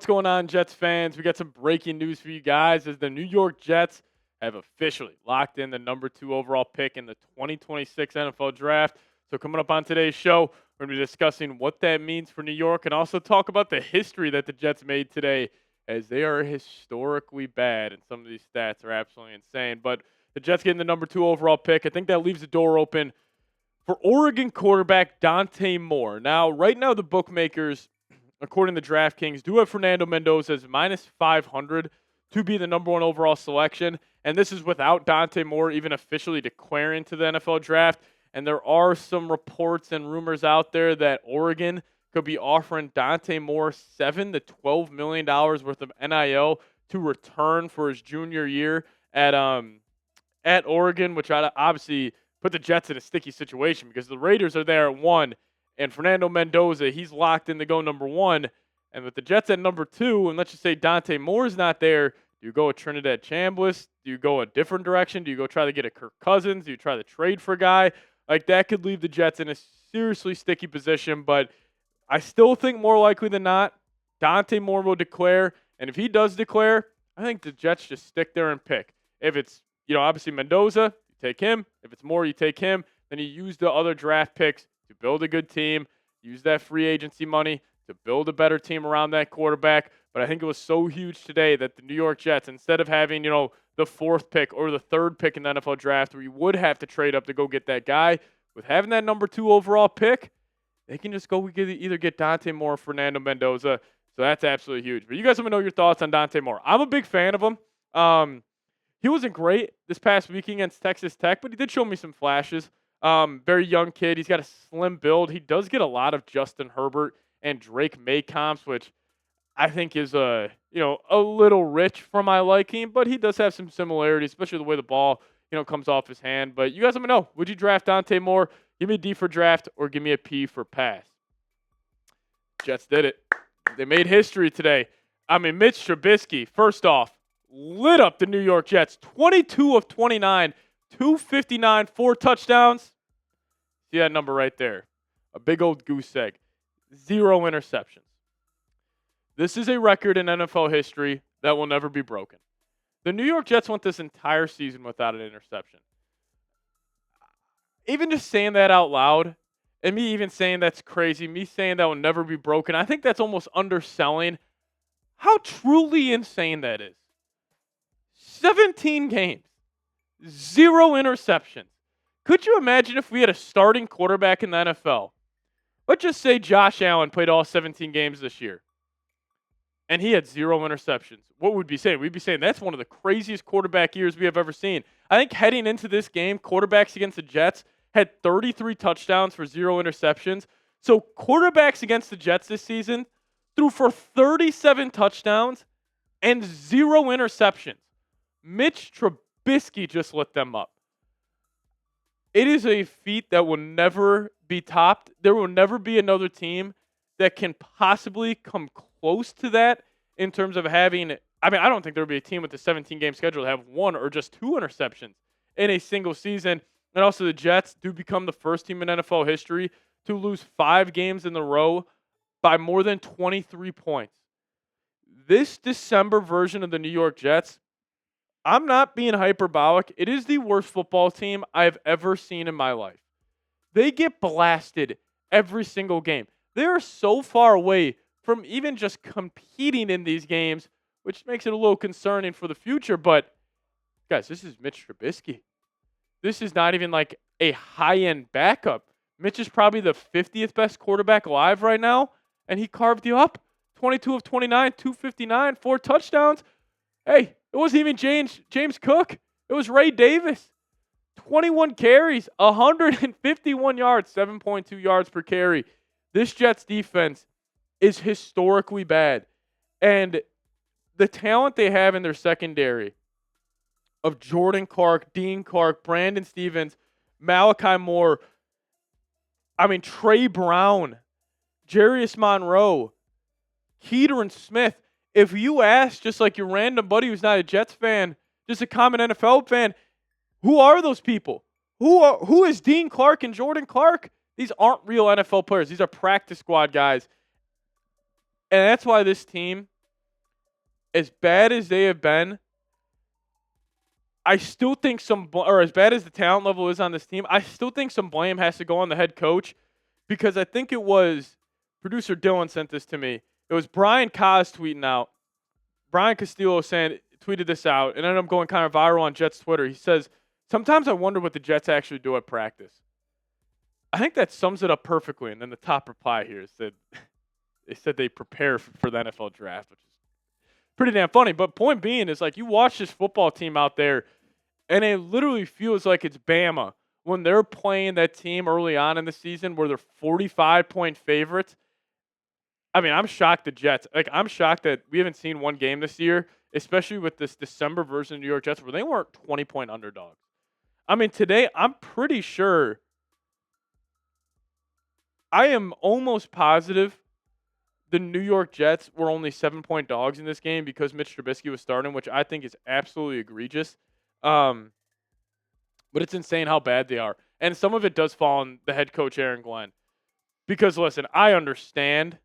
What's going on, Jets fans? We got some breaking news for you guys as the New York Jets have officially locked in the number 2 overall pick in the 2026 NFL Draft. So coming up on today's show, we're going to be discussing what that means for New York and also talk about the history that the Jets made today as they are historically bad, and some of these stats are absolutely insane. But the Jets getting the number 2 overall pick, I think that leaves the door open for Oregon quarterback Dante Moore. Now, right now, the bookmakers, according to DraftKings, do have Fernando Mendoza as minus 500 to be the number 1 overall selection. And this is without Dante Moore even officially declaring to the NFL Draft. And there are some reports and rumors out there that Oregon could be offering Dante Moore $7 to $12 million worth of NIL to return for his junior year at Oregon, which obviously put the Jets in a sticky situation because the Raiders are there at 1, and Fernando Mendoza, he's locked in to go number 1. And with the Jets at number 2, and let's just say Dante Moore's not there, do you go with Trinidad Chambliss? Do you go a different direction? Do you go try to get a Kirk Cousins? Do you try to trade for a guy? Like, that could leave the Jets in a seriously sticky position, but I still think more likely than not, Dante Moore will declare. And if he does declare, I think the Jets just stick there and pick. If it's, obviously Mendoza, you take him. If it's Moore, you take him. Then you use the other draft picks to build a good team, use that free agency money to build a better team around that quarterback. But I think it was so huge today that the New York Jets, instead of having, the 4th pick or the 3rd pick in the NFL Draft where you would have to trade up to go get that guy, with having that number 2 overall pick, they can just go either get Dante Moore or Fernando Mendoza. So that's absolutely huge. But you guys let me know your thoughts on Dante Moore. I'm a big fan of him. He wasn't great this past week against Texas Tech, but he did show me some flashes. Very young kid. He's got a slim build. He does get a lot of Justin Herbert and Drake May comps, which I think is a little rich for my liking, but he does have some similarities, especially the way the ball, comes off his hand. But you guys let me know. Would you draft Dante Moore? Give me a D for draft or give me a P for pass. Jets did it. They made history today. Mitch Trubisky, first off, lit up the New York Jets. 22 of 29, 259, 4 touchdowns. See that number right there. A big old goose egg. 0 interceptions. This is a record in NFL history that will never be broken. The New York Jets went this entire season without an interception. Even just saying that out loud, and me even saying that's crazy, me saying that will never be broken, I think that's almost underselling how truly insane that is. 17 games, 0 interceptions. Could you imagine if we had a starting quarterback in the NFL? Let's just say Josh Allen played all 17 games this year, and he had 0 interceptions. What would we be saying? We'd be saying that's one of the craziest quarterback years we have ever seen. I think heading into this game, quarterbacks against the Jets had 33 touchdowns for 0 interceptions. So quarterbacks against the Jets this season threw for 37 touchdowns and 0 interceptions. Mitch Trubisky just lit them up. It is a feat that will never be topped. There will never be another team that can possibly come close to that in terms of having, I don't think there will be a team with a 17-game schedule to have 1 or just 2 interceptions in a single season. And also the Jets do become the first team in NFL history to lose 5 games in a row by more than 23 points. This December version of the New York Jets, I'm not being hyperbolic. It is the worst football team I've ever seen in my life. They get blasted every single game. They are so far away from even just competing in these games, which makes it a little concerning for the future. But, guys, this is Mitch Trubisky. This is not even like a high-end backup. Mitch is probably the 50th best quarterback alive right now, and he carved you up. 22 of 29, 259, 4 touchdowns. Hey, it wasn't even James Cook. It was Ray Davis. 21 carries, 151 yards, 7.2 yards per carry. This Jets defense is historically bad. And the talent they have in their secondary of Jordan Clark, Dean Clark, Brandon Stevens, Malachi Moore, Trey Brown, Jarius Monroe, Keaton Smith. If you ask just like your random buddy who's not a Jets fan, just a common NFL fan, who are those people? Who is Dean Clark and Jordan Clark? These aren't real NFL players. These are practice squad guys. And that's why this team as bad as they have been, I still think or as bad as the talent level is on this team, I still think some blame has to go on the head coach because I think it was producer Dylan sent this to me. It was Brian Cos tweeting out. Brian Castillo tweeted this out and ended up going kind of viral on Jets Twitter. He says, "Sometimes I wonder what the Jets actually do at practice." I think that sums it up perfectly. And then the top reply here said they said they prepare for the NFL draft, which is pretty damn funny. But point being is like you watch this football team out there, and it literally feels like it's Bama when they're playing that team early on in the season where they're 45-point favorites. I mean, I'm shocked the Jets. I'm shocked that we haven't seen one game this year, especially with this December version of New York Jets where they weren't 20-point underdogs. I mean, today I'm pretty sure. I am almost positive the New York Jets were only 7-point dogs in this game because Mitch Trubisky was starting, which I think is absolutely egregious. But it's insane how bad they are. And some of it does fall on the head coach, Aaron Glenn. Because, listen, I understand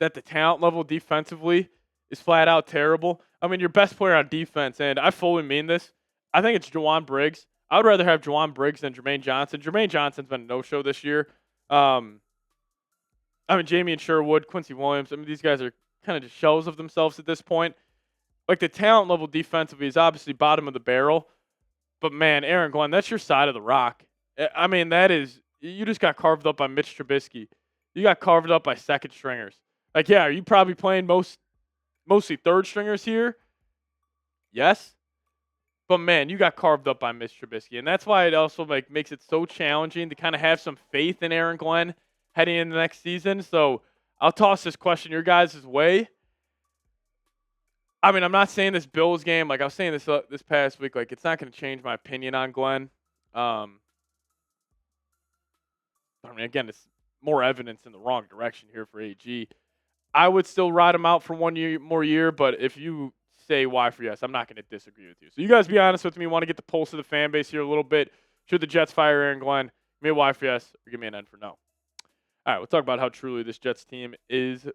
that the talent level defensively is flat out terrible. I mean, your best player on defense, and I fully mean this, I think it's Jawan Briggs. I would rather have Jawan Briggs than Jermaine Johnson. Jermaine Johnson's been a no-show this year. Jamie and Sherwood, Quincy Williams, these guys are kind of just shells of themselves at this point. Like, the talent level defensively is obviously bottom of the barrel. But, man, Aaron Glenn, that's your side of the rock. I mean, that is – you just got carved up by Mitch Trubisky. You got carved up by second stringers. Like, yeah, are you probably playing mostly third stringers here? Yes. But, man, you got carved up by Mitch Trubisky. And that's why it also makes it so challenging to kind of have some faith in Aaron Glenn heading into the next season. So I'll toss this question your guys' way. I mean, I'm not saying this Bills game, like I was saying this past week, like it's not going to change my opinion on Glenn. Again, it's more evidence in the wrong direction here for AG. I would still ride him out for 1 more year, but if you say why for yes, I'm not going to disagree with you. So you guys be honest with me. Want to get the pulse of the fan base here a little bit. Should the Jets fire Aaron Glenn? Give me a Y for yes, or give me an N for no. All right, we'll talk about how truly this Jets team is,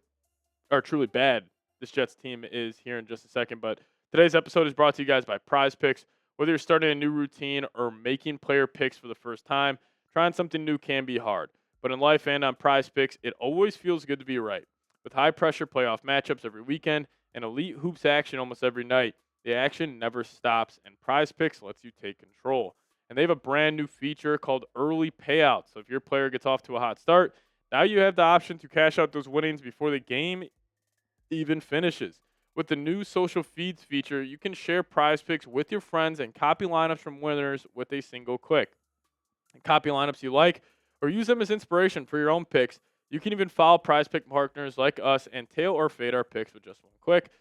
or truly bad this Jets team is here in just a second. But today's episode is brought to you guys by Prize Picks. Whether you're starting a new routine or making player picks for the first time, trying something new can be hard. But in life and on Prize Picks, it always feels good to be right. With high-pressure playoff matchups every weekend and elite hoops action almost every night, the action never stops, and Prize Picks lets you take control. And they have a brand new feature called Early Payout. So if your player gets off to a hot start, now you have the option to cash out those winnings before the game even finishes. With the new social feeds feature, you can share Prize Picks with your friends and copy lineups from winners with a single click. And copy lineups you like or use them as inspiration for your own picks. You can even follow Prize Pick partners like us and tail or fade our picks with just one click.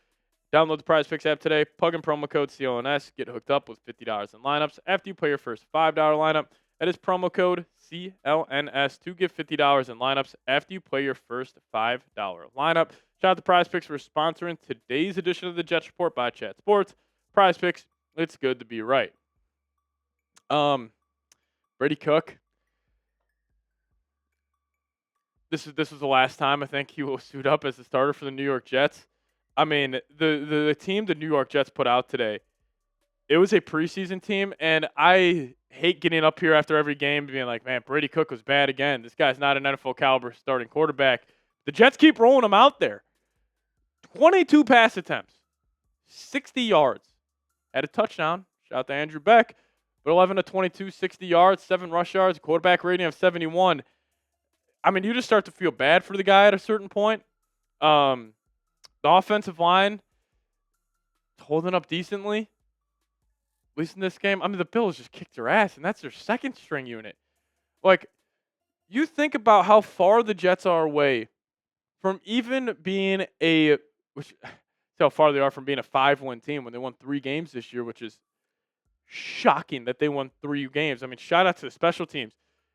Download the Prize Picks app today, plug in promo code CLNS, get hooked up with $50 in lineups after you play your first $5 lineup. That is promo code CLNS to get $50 in lineups after you play your first $5 lineup. Shout out to Prize Picks for sponsoring today's edition of the Jets Report by Chat Sports. Prize Picks, it's good to be right. Brady Cook. This was the last time I think he will suit up as the starter for the New York Jets. I mean, the team the New York Jets put out today, it was a preseason team, and I hate getting up here after every game being like, man, Brady Cook was bad again. This guy's not an NFL caliber starting quarterback. The Jets keep rolling him out there. 22 pass attempts, 60 yards. Had a touchdown. Shout out to Andrew Beck. But 11 to 22, 60 yards, 7 rush yards, quarterback rating of 71. I mean, you just start to feel bad for the guy at a certain point. The offensive line holding up decently, at least in this game. I mean, the Bills just kicked their ass, and that's their second string unit. Like, you think about how far the Jets are away from even being how far they are from being a 5-win team when they won 3 games this year, which is shocking that they won 3 games. I mean, shout out to the special teams.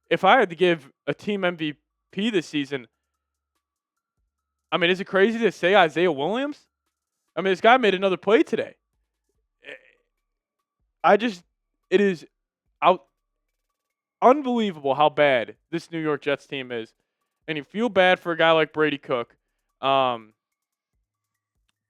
If I had to give a team MVP this season, I mean, is it crazy to say Isaiah Williams? I mean, this guy made another play today. It is unbelievable how bad this New York Jets team is. And you feel bad for a guy like Brady Cook.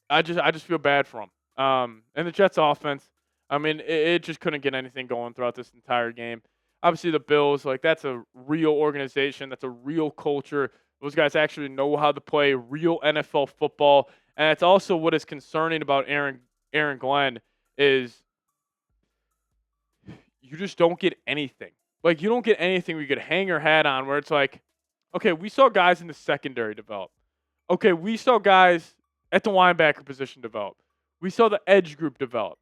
I just feel bad for him. And the Jets offense, I mean, it just couldn't get anything going throughout this entire game. Obviously, the Bills, like that's a real organization, that's a real culture. Those guys actually know how to play real NFL football, and it's also what is concerning about Aaron Glenn is you just don't get anything. Like you don't get anything where you could hang your hat on where it's like, okay, we saw guys in the secondary develop. Okay, we saw guys at the linebacker position develop. We saw the edge group develop.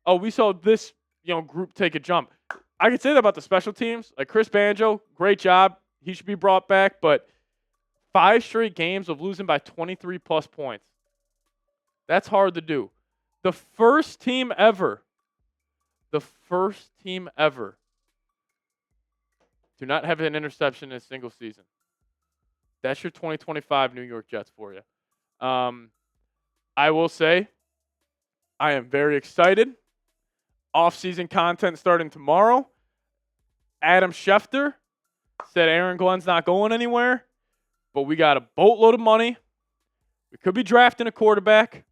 Oh, we saw this, group take a jump. I could say that about the special teams. Like Chris Banjo, great job. He should be brought back, but 5 straight games of losing by 23 plus points. That's hard to do. The first team ever do not have an interception in a single season. That's your 2025 New York Jets for you. I will say I am very excited. Offseason content starting tomorrow. Adam Schefter said Aaron Glenn's not going anywhere, but we got a boatload of money. We could be drafting a quarterback.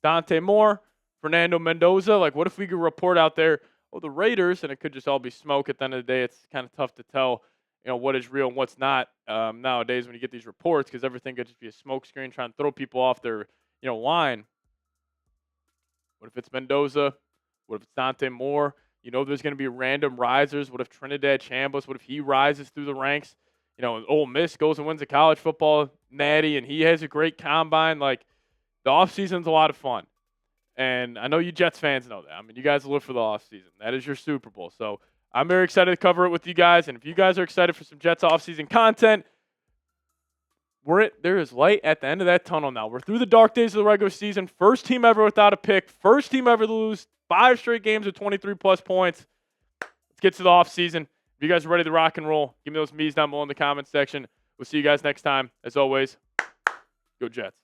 Dante Moore, Fernando Mendoza. Like, what if we could report out there, the Raiders, and it could just all be smoke at the end of the day. It's kind of tough to tell, what is real and what's not nowadays when you get these reports because everything could just be a smoke screen trying to throw people off their, line. What if it's Mendoza? What if it's Dante Moore? There's going to be random risers. What if Trinidad Chambliss? What if he rises through the ranks? Ole Miss goes and wins a college football natty, and he has a great combine. Like, the offseason's a lot of fun. And I know you Jets fans know that. I mean, you guys live for the offseason. That is your Super Bowl. So I'm very excited to cover it with you guys. And if you guys are excited for some Jets offseason content, there is light at the end of that tunnel now. We're through the dark days of the regular season. First team ever without a pick. First team ever to lose 5 straight games with 23-plus points. Let's get to the offseason. If you guys are ready to rock and roll, give me those me's down below in the comments section. We'll see you guys next time. As always, go Jets.